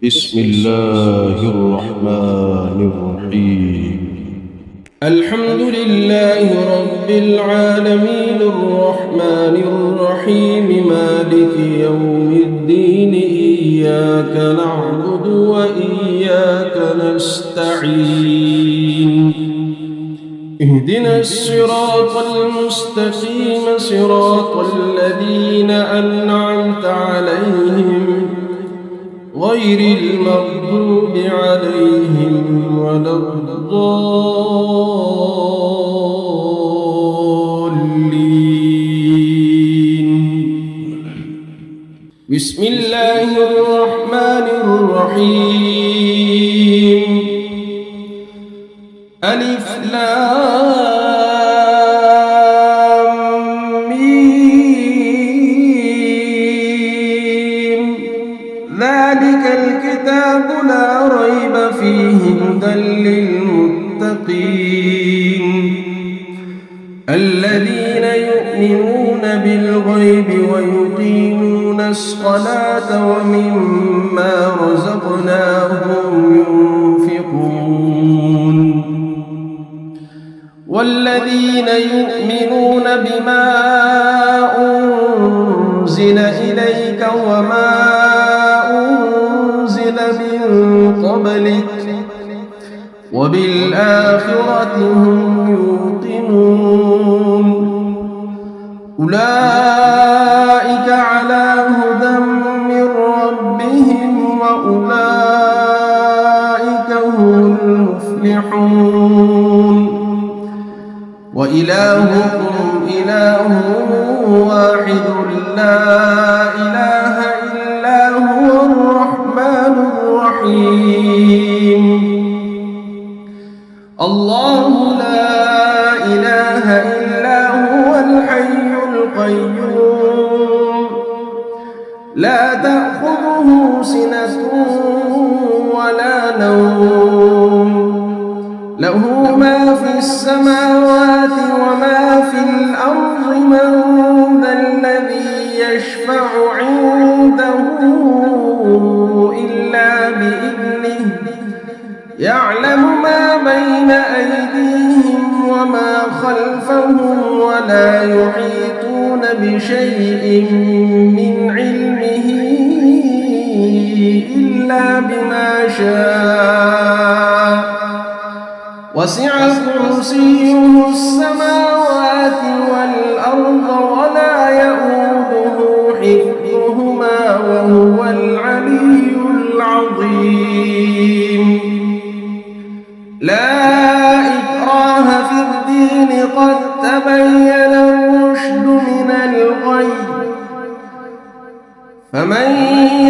بسم الله الرحمن الرحيم. الحمد لله رب العالمين الرحمن الرحيم مالك يوم الدين إياك نعبد وإياك نستعين اهدنا الصراط المستقيم صراط الذين أنعمت عليهم غير المغضوب عليهم ولا الضالين. بسم الله الرحمن الرحيم. ألف لام ميم ذلك الكتاب لا ريب فيه هدى للمتقين الذين يؤمنون بالغيب ويقيمون الصلاة ومما رزقناهم ينفقون والذين يؤمنون بما أنزل إليك وما أنزل من قبلك وبالآخرة هم يوقنون أولئك على هدى من ربهم وأولئك هم المفلحون وإلهكم إله واحد لا إله إلا هو الرحمن الرحيم. الله لا إله إلا هو الحي القيوم لا تأخذه سنة ولا نوم له ما في السماوات وما في الأرض من ذا الذي يشفع عنده إلا بإذنه يعلم ما بين أيديهم وما خلفهم ولا يحيطون بشيء من علمه إلا بما شاء وسع كرسيه السماوات والأرض ولا يؤوده حفظهما وهو العلي العظيم. لا إكراه في الدين قد تبين الرشد من الغي فمن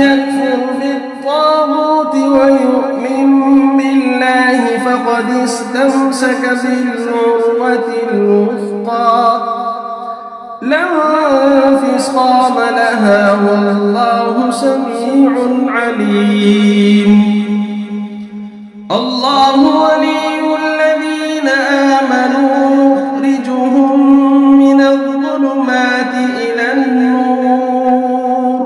يكفر بالطاغوت ويؤمن بالله فقد استمسك بالعروة الوثقى لا انفصام لها والله سميع عليم. الله ولي الذين آمنوا يخرجهم من الظلمات إلى النور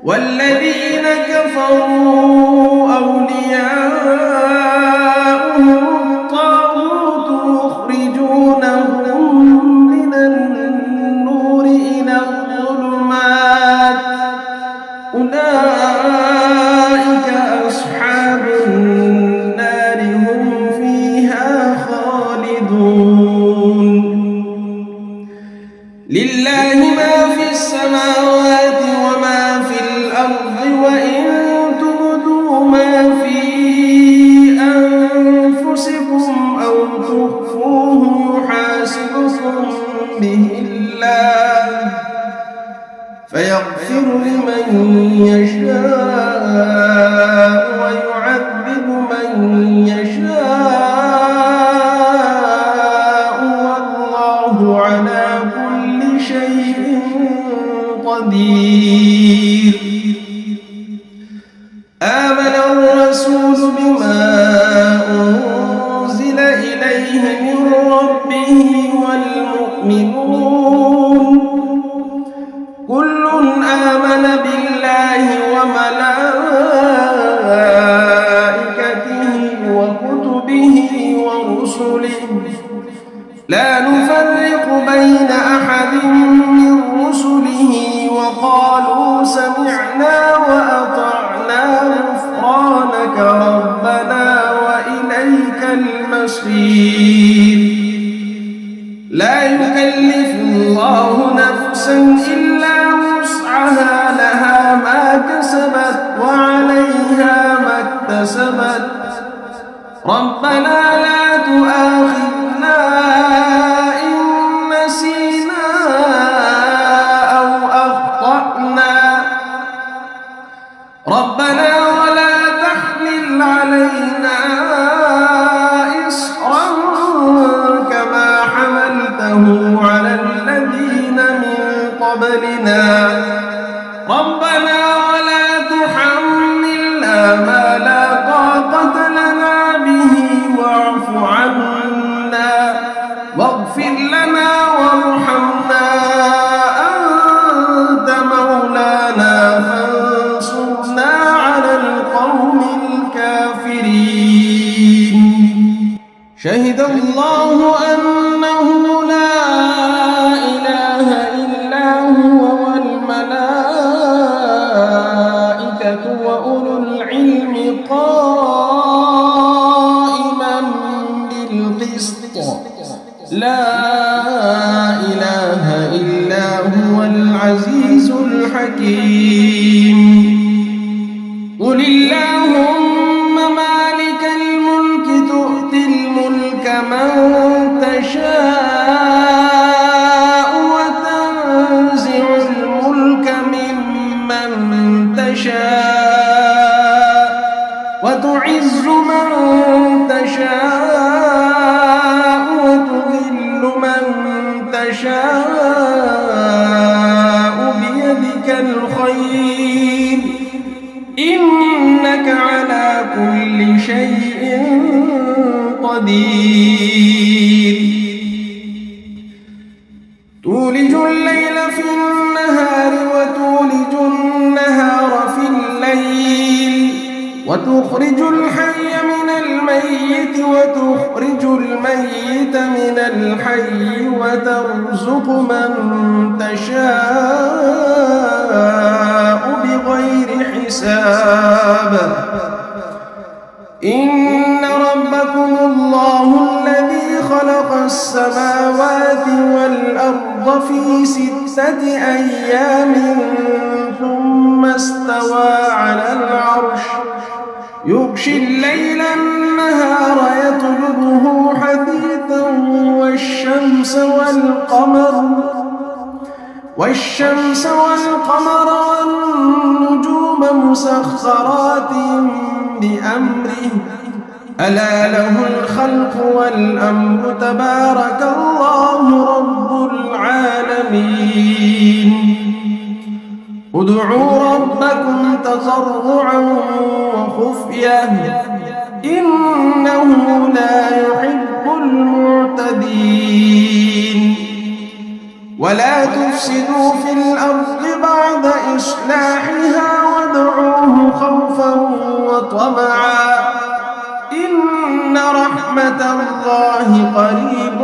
والذين كفروا أولياؤهم الطاغوت يخرجونهم من النور إلى الظلمات أولئك أصحاب النار هم فيها خالدون. لله ما في السماوات وما في الأرض وإن تبدوا ما في أنفسكم أو تخفوه يحاسبكم به الله فيغفر لمن يشاء ويعذب من يشاء والله على كل شيء قدير. آمن الرسول بما أنزل إليه من ربه والمؤمنون كل آمن بالله وملائكته كسبت ربنا لا تؤاخذنا إن نسينا أو أخطأنا ربنا ولا تحمل علينا إصرا كما حملته على الذين من قبلنا ربنا ولا تحملنا ما لا طاقة لنا به واعف عنا واغفر لنا وارحمنا أنت مولانا فانصرنا على القوم الكافرين شهد الله أنه لا إله إلا هو والملائكة وأولو العلم قائما بالقسط لا إله إلا هو العزيز الحكيم قل اللهم مالك الملك تؤتي الملك من تشاء وتنزع الملك ممن تشاء وتعز من تشاء وتذل من تشاء بيدك الخير إنك على كل شيء قدير تولج الليل في النهار وتولج النهار في الليل وتخرج الحي من الميت وتخرج الميت من الحي وترزق من تشاء بغير حساب إن ربكم الله الذي خلق السماوات والأرض في 6 أيام ثم استوى على العرش يغشي الليل النهار يطلبه حثيثا والشمس والقمر والنجوم مسخرات بأمره ألا له الخلق والأمر تبارك الله رب العالمين ادعوا ربكم تضرعا وخفية إنه لا يحب المعتدين ولا تفسدوا في الأرض بعد إصلاحها وادعوه خوفا وطمعا إن رحمة الله قريب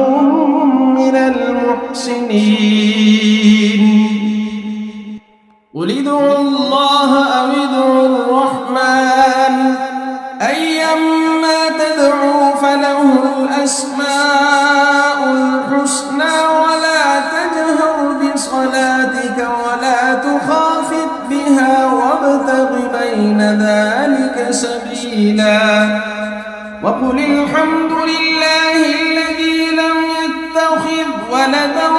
من المحسنين قل ادعوا الله أو ادعوا الرحمن أيما تدعوا فله الأسماء الحسنى ولا تجهر بصلاتك ولا تخافت بها وابتغ بين ذلك سبيلا وقل الحمد لله الذي لم يتخذ ولدا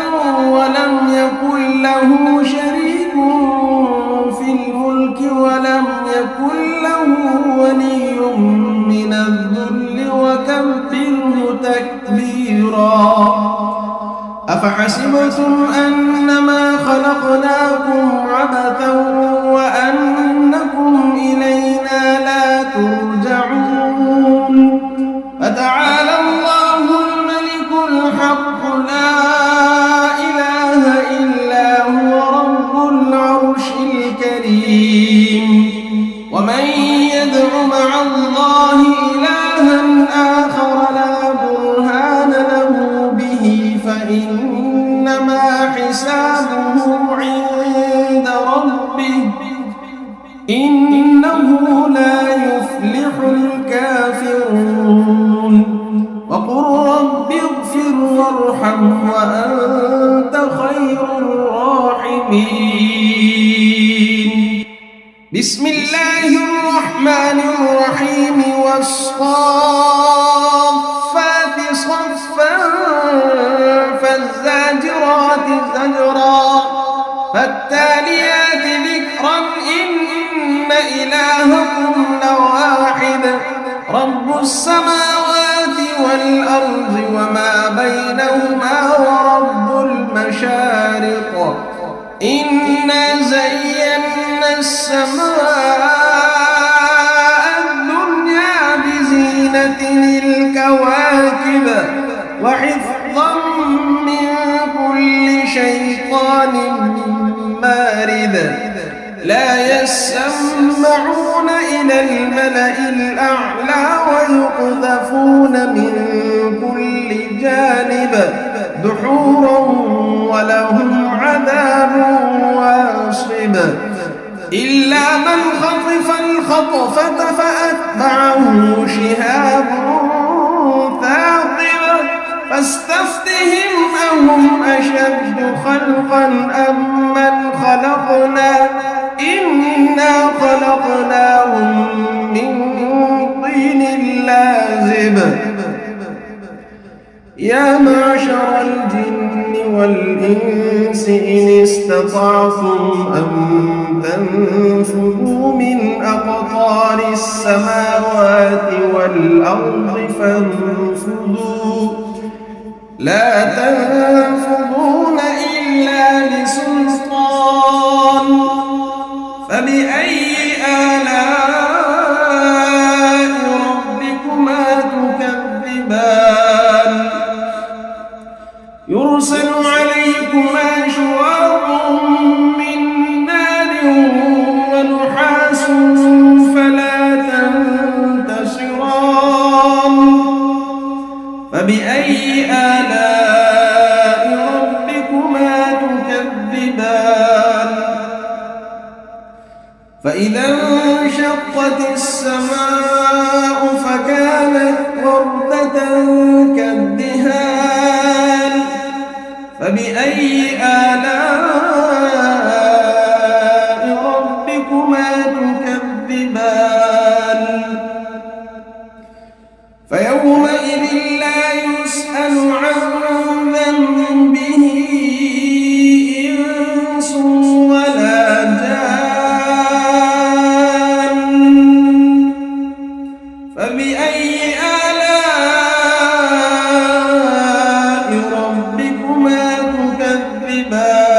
ولم يكن له شريك في الملك ولم يكن له ولي من الذل وكبره تكبيرا أفحسبتم أنما خلقناكم عبثا وأنكم إلينا لا ترجعون فتعالى الله الملك الحق لا إله إلا هو رب العرش الكريم ومن يدع مع الله إلها آخر لا برهان له به فإنما حسابه عند ربه إنه لا يفلح الكافرون وقل رب اغفر وارحم وأنت خير الراحمين بسم الله الرحمن الرحيم والصافات صفا فالزاجرات زجرا فالتاليات ذكرا إن إلهكم لواحد رب السماوات والأرض وما بينهما ورب المشارق إنا زينا السماء الدنيا بزينة الكواكب وحفظا من كل شيطان مارد لا يسمعون إلى الملأ الأعلى ويقذفون من كل جانب دحورا ولهم عذاب واصب إلا من خطف الخطفة فأتبعه شهاب ثاقب فاستفتهم أهم أشد خلقا أم من خلقنا إنا خلقناهم من طين لازب يا معشر الجن والإنس إن استطعتم أن تنفذوا من أقطار السماوات والأرض فانفذوا لا تنفذون إلا بسلطان فبأي آلاء ربكما تكذبان يرسل عليكما شواظ من نار ونحاس فلا تنتصران فبأي آلاء ربكما تكذبان فإذا انشقت السماء فكانت وردة كالدهان فبأي آلاء ربكما تكذبان فيومئذ لا يسأل عن ذنبه إنس ولا جان فبأي آلاء ربكما تكذبان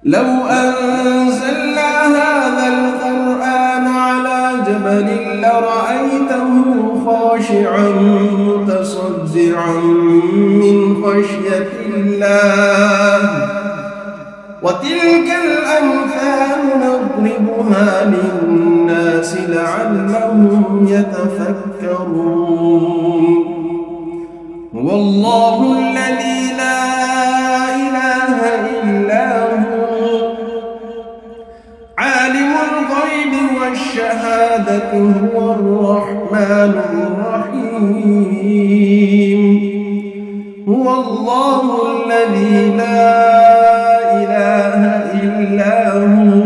لو أنزلنا هذا القرآن على جبل لرأيته خاشعا متصدعا من خشية الله وتلك الأمثال نضربها للناس لعلهم يتفكرون هو الله الذي لا إله إلا هو عالم الغيب والشهادة هو الرحمن الرحيم هو الله الذي لا إله إلا هو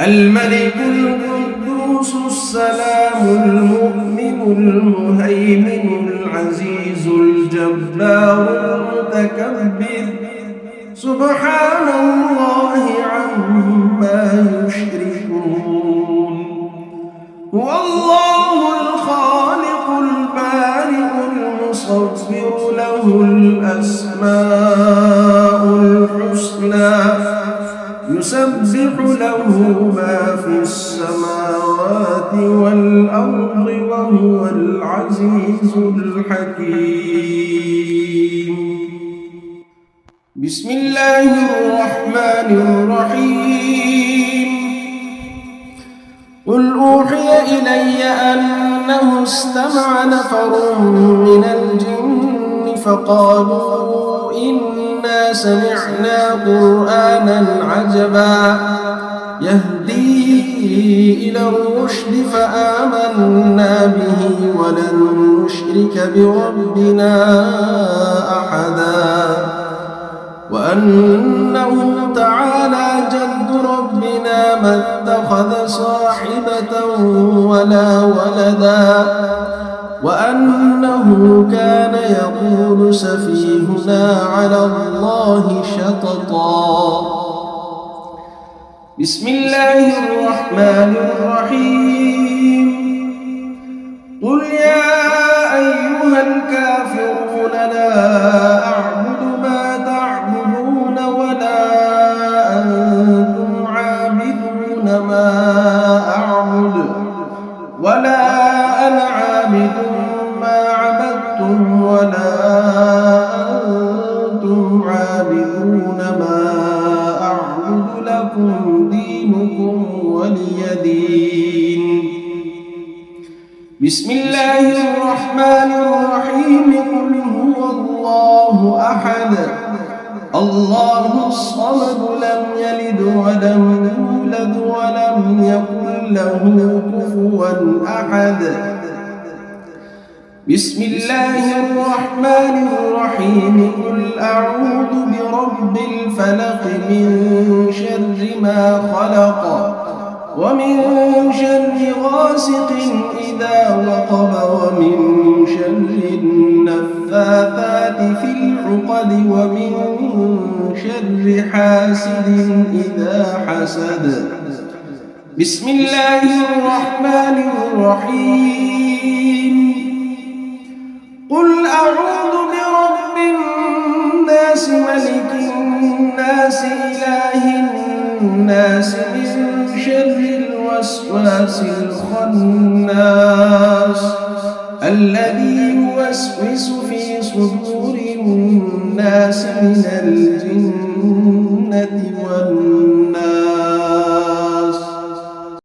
الملك القدوس السلام المؤمن المهيمن العزيز الجبار المتكبر سبحان الله عما يشركون هو الله الخالق البارئ المصور له الأسماء الحسنى يسبح له ما في السماوات والأرض وهو العزيز الحكيم بسم الله الرحمن الرحيم قل أوحي إلي أنه استمع نفر من الجن فقالوا إنا سمعنا قرآنا عجبا يهدي إلى الرشد فآمنا به ولن نشرك بربنا أحدا وأنه تعالى جد ربنا ما اتخذ ولا ولدا وأنه كان يقول سفيهنا على الله شططا. بسم الله الرحمن الرحيم. قل يا أيها الكافرون لا أعبد ما تعبدون ولا أنتم عابدون ما أعبد ولا أنا عابد ما عبدتم ولا أنتم عابدون ما أعبد لكم دينكم ولي دين. بسم الله الرحمن الرحيم. قل هو الله أحد الله الصمد لم يلد ولم يولد ولم يكن له كفوا أحد. بسم الله الرحمن الرحيم. قل أعوذ برب الفلق من شر ما خلق ومن شر غاسق إذا وقب ومن شر النفاثات في العقد ومن شر حاسد إذا حسد. بسم الله الرحمن الرحيم. قل أعوذ برب الناس ملك الناس إله الناس من شر الوسواس الخناس الذي يوسوس في صدور الناس من الجنة والناس.